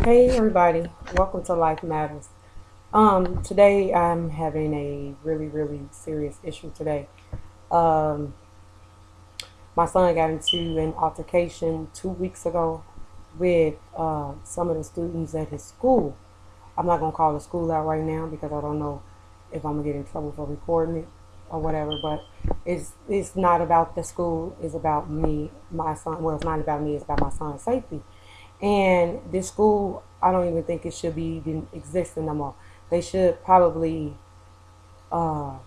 Hey everybody, welcome to Life Matters. Today I'm having a really serious issue today. Um, my son got into an altercation 2 weeks ago with some of the students at his school. I'm not gonna call the school out right now because I don't know if I'm gonna get in trouble for recording it or whatever. But it's not about the school. It's about me, my son. Well, it's not about me. It's about my son's safety. And this school, I don't even think it should be even existing no more. They should probably uh,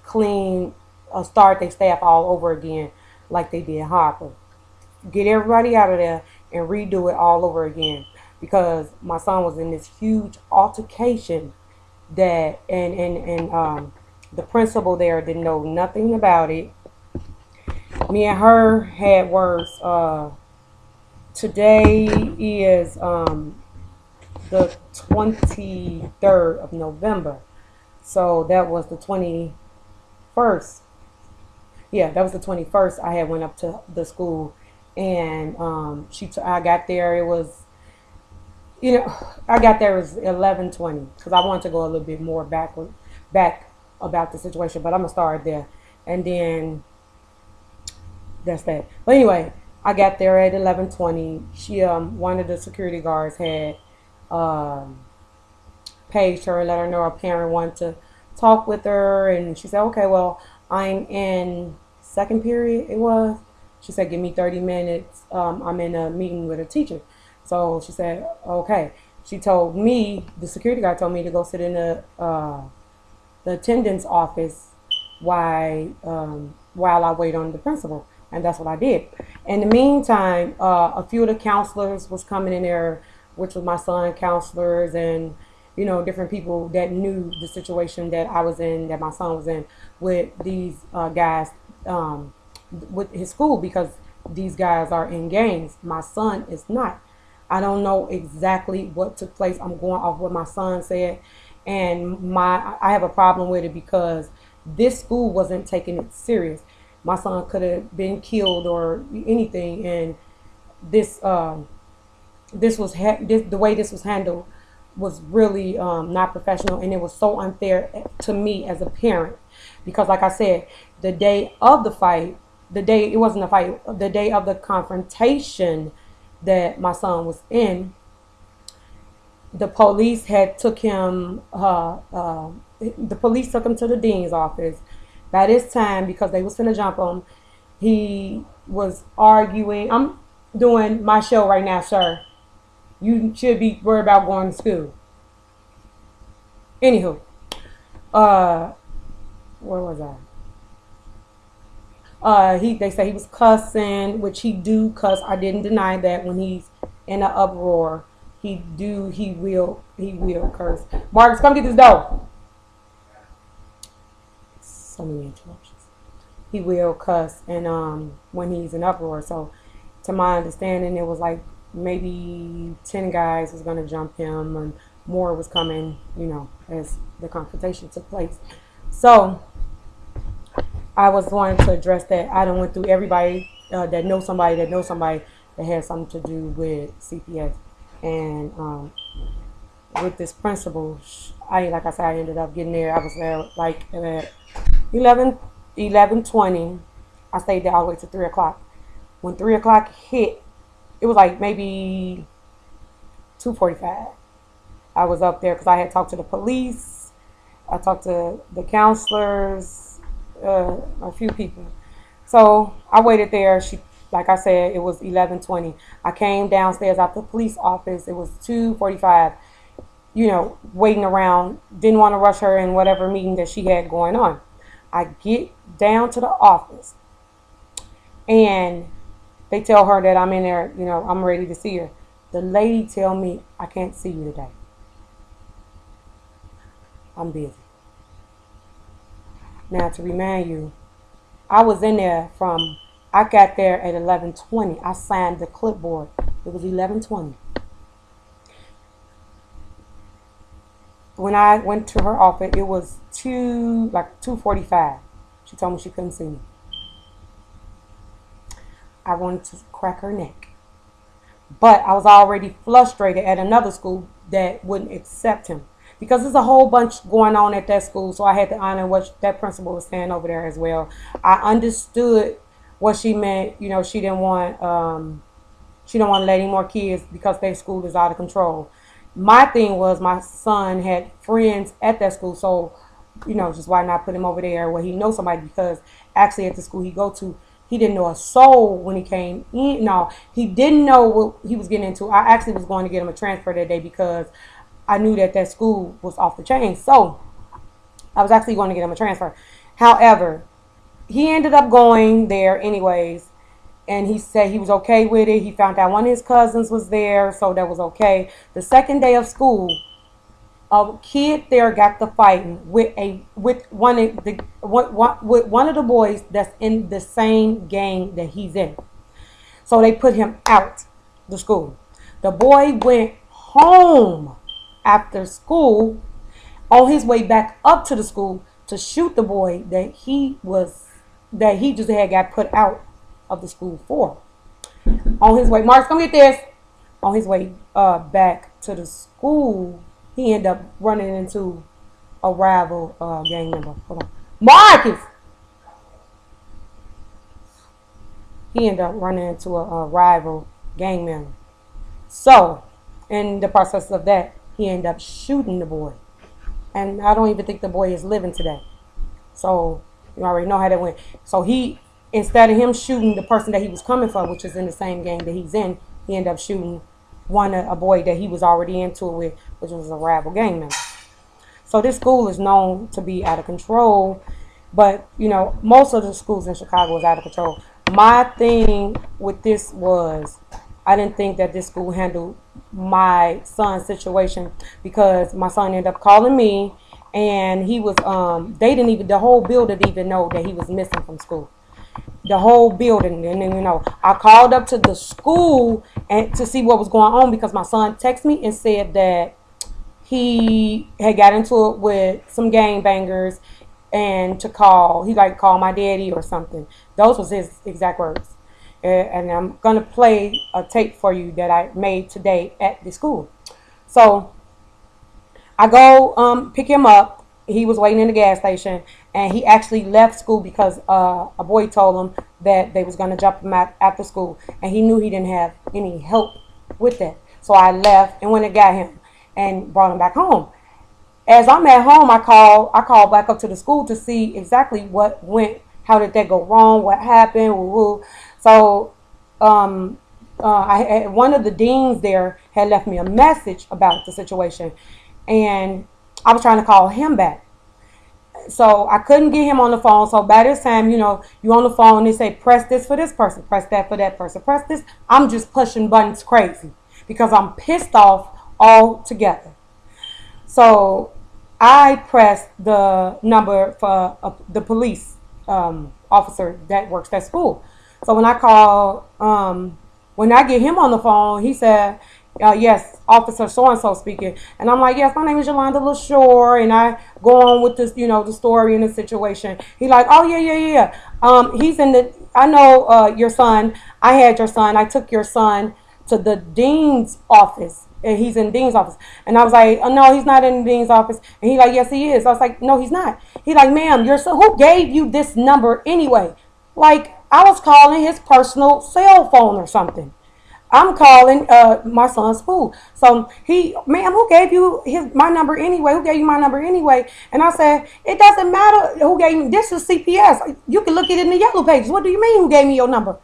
clean, start their staff all over again, like they did Harper. Get everybody out of there and redo it all over again. Because my son was in this huge altercation that, and the principal there didn't know nothing about it. Me and her had words. Today is the 23rd of November. So that was the 21st. Yeah, that was the 21st. I had went up to the school, and I got there. It was, I got there. It was 11:20 because I wanted to go a little bit more back about the situation. But I'm gonna start there, and then that's that. But anyway, I got there at 11:20. One of the security guards had um paged her and let her know her parent wanted to talk with her, and she said, "Okay, well, I'm in second period." It was. She said, "Give me 30 minutes. I'm in a meeting with a teacher." So she said, "Okay." She told me, the security guard told me to go sit in the attendance office while I wait on the principal, and that's what I did. In the meantime, a few of the counselors was coming in there, which was my son counselors, and different people that knew the situation that I was in, that my son was in, with these guys, with his school, because these guys are in gangs. My son is not. I don't know exactly what took place. I'm going off what my son said, and I have a problem with it because this school wasn't taking it serious. My son could have been killed or anything, and this the way this was handled was really not professional, and it was so unfair to me as a parent, because like I said, the day of the fight, the day it wasn't a fight, the day of the confrontation that my son was in, the police had took him the police took him to the dean's office. By this time, because they was finna jump him, he was arguing. I'm doing my show right now, sir. You should be worried about going to school. Anywho, uh, where was I? They say he was cussing, which he do cuss. I didn't deny that. When he's in an uproar, he will curse. Marcus, come get this door. So many interruptions. He will cuss, and when he's in uproar. So to my understanding, it was like maybe 10 guys was gonna jump him, and more was coming, as the confrontation took place. So I was wanting to address that. I done went through everybody that knows somebody that has something to do with CPS, and with this principal, like I said, I ended up getting there. I was there like at 11:20. I stayed there all the way to 3 o'clock. When 3 o'clock hit, it was like maybe 2:45. I was up there because I had talked to the police. I talked to the counselors, a few people. So I waited there. Like I said, it was 11:20. I came downstairs out the police office. It was 2:45. Waiting around. Didn't want to rush her in whatever meeting that she had going on. I get down to the office, and they tell her that I'm in there. I'm ready to see her. The lady tell me, "I can't see you today. I'm busy." Now, to remind you, I was in there I got there at 11:20. I signed the clipboard. It was 11:20. When I went to her office, it was 2:45. She told me she couldn't see me. I wanted to crack her neck. But I was already frustrated at another school that wouldn't accept him because there's a whole bunch going on at that school. So I had to honor what that principal was saying over there as well. I understood what she meant. You know, she didn't want to let any more kids because their school is out of control. My thing was my son had friends at that school, so just why not put him over there where he knows somebody? Because actually, at the school he go to, he didn't know a soul when he came in. No, he didn't know what he was getting into. I actually was going to get him a transfer that day because I knew that that school was off the chain. So I was actually going to get him a transfer. However, he ended up going there anyways, and he said he was okay with it. He found out one of his cousins was there, so that was okay. The second day of school, a kid there got to fighting with one of the boys that's in the same gang that he's in. So they put him out the school. The boy went home after school on his way back up to the school to shoot the boy that he just had got put out of the school for. On his way, Mark's come get this. On his way back to the school, he ended up running into a rival gang member. Hold on, Marcus. He ended up running into a rival gang member. So, in the process of that, he ended up shooting the boy. And I don't even think the boy is living today. So, you already know how that went. So, instead of him shooting the person that he was coming from, which is in the same gang that he's in, he ended up shooting a boy that he was already into it with, which was a rival gang member. So this school is known to be out of control, but most of the schools in Chicago is out of control. My thing with this was I didn't think that this school handled my son's situation because my son ended up calling me, and he was the whole building didn't even know that he was missing from school. The whole building. And then I called up to the school and to see what was going on because my son texted me and said that he had got into it with some gangbangers and call my daddy or something. Those was his exact words. And I'm gonna play a tape for you that I made today at the school. So I go pick him up. He was waiting in the gas station, and he actually left school because a boy told him that they was going to jump him out after school, and he knew he didn't have any help with that. So I left and went and got him and brought him back home. As I'm at home, I called back up to the school to see exactly what went, how did that go wrong, what happened. So one of the deans there had left me a message about the situation, and I was trying to call him back. So I couldn't get him on the phone. So by this time, you on the phone, they say, press this for this person, press that for that person, press this. I'm just pushing buttons crazy because I'm pissed off altogether. So I pressed the number for the police officer that works at school. So when I get him on the phone, he said, yes, Officer so-and-so speaking. And I'm like, yes, my name is Yolanda LaShore. And I go on with this, the story and the situation. He like, oh, yeah. I know your son. I had your son. I took your son to the dean's office. And he's in the dean's office. And I was like, oh, no, he's not in the dean's office. And he like, yes, he is. I was like, no, he's not. He like, ma'am, your son, who gave you this number anyway? Like, I was calling his personal cell phone or something. I'm calling my son's school. So ma'am, who gave you my number anyway? Who gave you my number anyway? And I said, it doesn't matter who gave me. This is CPS. You can look at it in the yellow pages. What do you mean who gave me your number?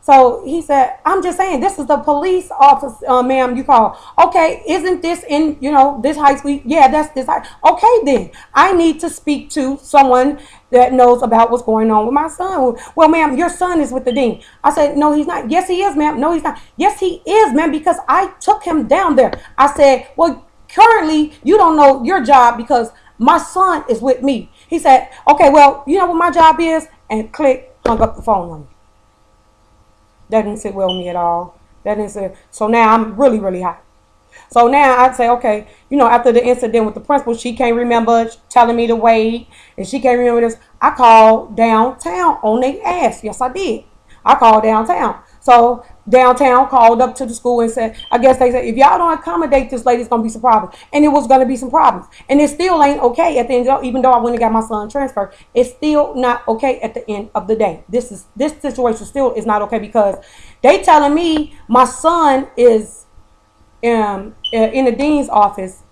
So he said, I'm just saying, this is the police office, ma'am, you call. Okay, isn't this in, this high school? Yeah, that's this high. Okay, then. I need to speak to someone that knows about what's going on with my son. Well, ma'am, your son is with the dean. I said, no, he's not. Yes, he is, ma'am. No, he's not. Yes, he is, ma'am, because I took him down there. I said, well, currently, you don't know your job because my son is with me. He said, okay, well, you know what my job is? And click, hung up the phone on me. That didn't sit well with me at all. So now I'm really, really hot. So now I'd say, okay, after the incident with the principal, she can't remember telling me to wait, and she can't remember this. I called downtown on their ass. Yes, I did. I called downtown. So downtown called up to the school and said, I guess they said, if y'all don't accommodate this lady, it's going to be some problems. And it was going to be some problems. And it still ain't okay at the end of, even though I went and got my son transferred, it's still not okay at the end of the day. This situation still is not okay because they telling me my son is in the dean's office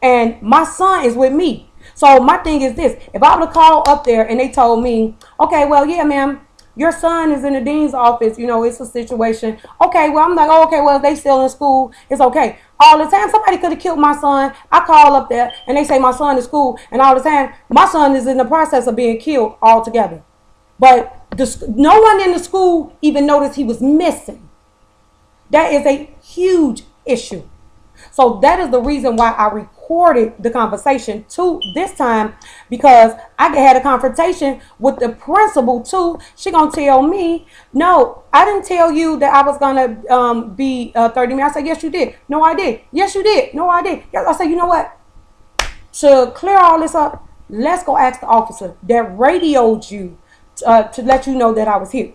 and my son is with me. So my thing is this, if I would have called up there and they told me, okay, well, yeah, ma'am, your son is in the dean's office, you know, it's a situation. Okay, well, I'm like, oh, okay, well, if they still in school, it's okay. All the time, somebody could have killed my son. I call up there and they say my son is school, and all the time, my son is in the process of being killed altogether. But no one in the school even noticed he was missing. That is a huge issue. So that is the reason why I recorded the conversation too this time, because I had a confrontation with the principal too. She gonna tell me, no, I didn't tell you that I was gonna be 30 minutes. I said, yes, you did. No, I did. Yes, you did. No, I did. I said, you know what? To clear all this up, let's go ask the officer that radioed you to let you know that I was here.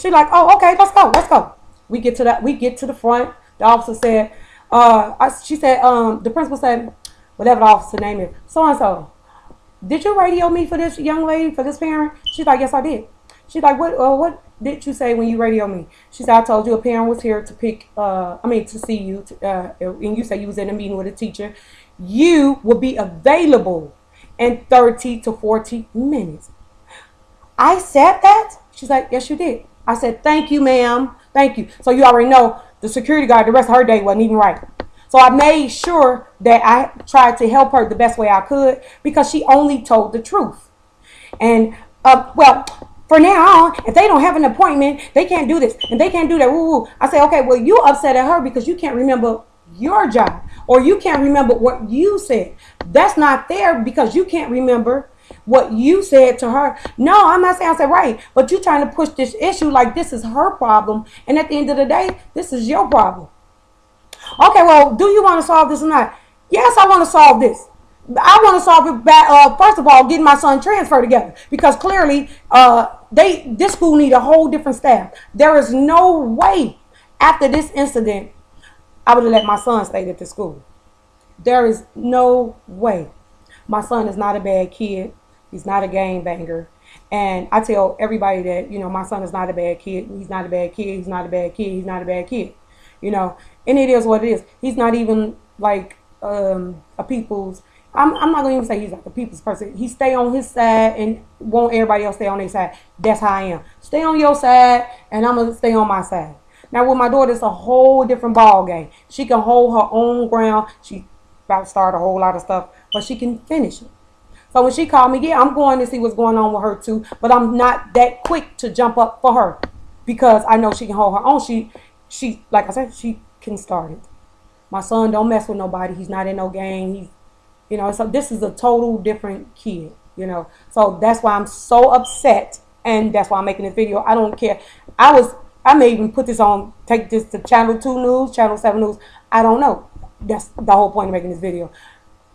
She's like, oh, okay, let's go. Let's go. We get to the front. The officer said, she said, the principal said, whatever the officer name is, so-and-so, did you radio me for this young lady, for this parent? She's like, yes, I did. She's like, what did you say when you radio me? She said, I told you a parent was here to to see you, and you said you was in a meeting with a teacher. You will be available in 30 to 40 minutes. I said that? She's like, yes, you did. I said, thank you, ma'am. Thank you. So you already know the security guard, the rest of her day wasn't even right. So I made sure that I tried to help her the best way I could because she only told the truth. And, well, for now on, if they don't have an appointment, they can't do this and they can't do that. Woo, woo. I say, okay, well, you upset at her because you can't remember your job or you can't remember what you said. That's not fair because you can't remember what you said to her. No, I'm not saying I said right, but you're trying to push this issue like this is her problem, and at the end of the day, this is your problem. Okay, well, do you want to solve this or not? Yes, I want to solve this. I want to solve it by, first of all, getting my son transferred together because clearly this school need a whole different staff. There is no way after this incident I would have let my son stay at the school. There is no way. My son is not a bad kid. He's not a gangbanger. And I tell everybody that, you know, my son is not a bad kid. He's not a bad kid. He's not a bad kid. He's not a bad kid. You know, and it is what it is. He's not even like a people's, I'm not going to even say he's like a people's person. He stay on his side and won't everybody else stay on their side. That's how I am. Stay on your side and I'm going to stay on my side. Now with my daughter, it's a whole different ball game. She can hold her own ground. She about to start a whole lot of stuff, but she can finish it. So when she called me, yeah, I'm going to see what's going on with her too, but I'm not that quick to jump up for her because I know she can hold her own. She like I said, she can start it. My son don't mess with nobody. He's not in no gang. He's, you know, so this is a total different kid, you know. So that's why I'm so upset, and that's why I'm making this video. I don't care. I may even put this on, take this to Channel 2 News, Channel 7 News. I don't know. That's the whole point of making this video.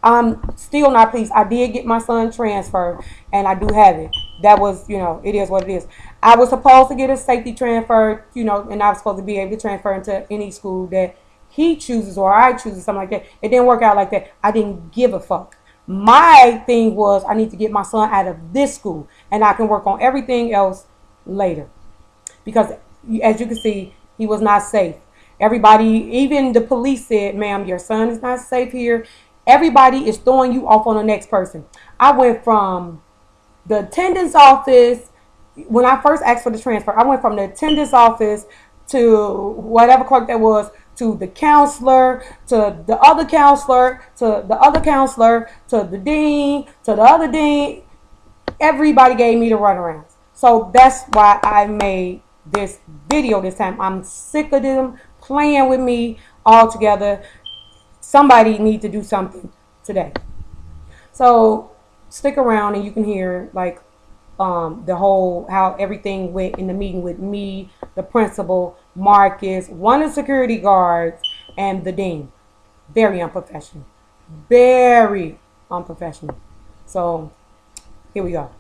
I'm still not pleased. I did get my son transferred, and I do have it. That was, you know, it is what it is. I was supposed to get a safety transfer, you know, and I was supposed to be able to transfer into any school that he chooses or I choose, something like that. It didn't work out like that. I didn't give a fuck. My thing was I need to get my son out of this school, and I can work on everything else later. Because, as you can see, he was not safe. Everybody, even the police said, ma'am, your son is not safe here. Everybody is throwing you off on the next person. I went from the attendance office, when I first asked for the transfer, I went from the attendance office to whatever clerk that was, to the counselor, to the other counselor, to the other counselor, to the dean, to the other dean. Everybody gave me the runarounds. So that's why I made this video this time. I'm sick of them playing with me all together. Somebody need to do something today. So stick around and you can hear like the whole, how everything went in the meeting with me, the principal, Marcus, one of the security guards, and the dean. Very unprofessional. Very unprofessional. So here we go.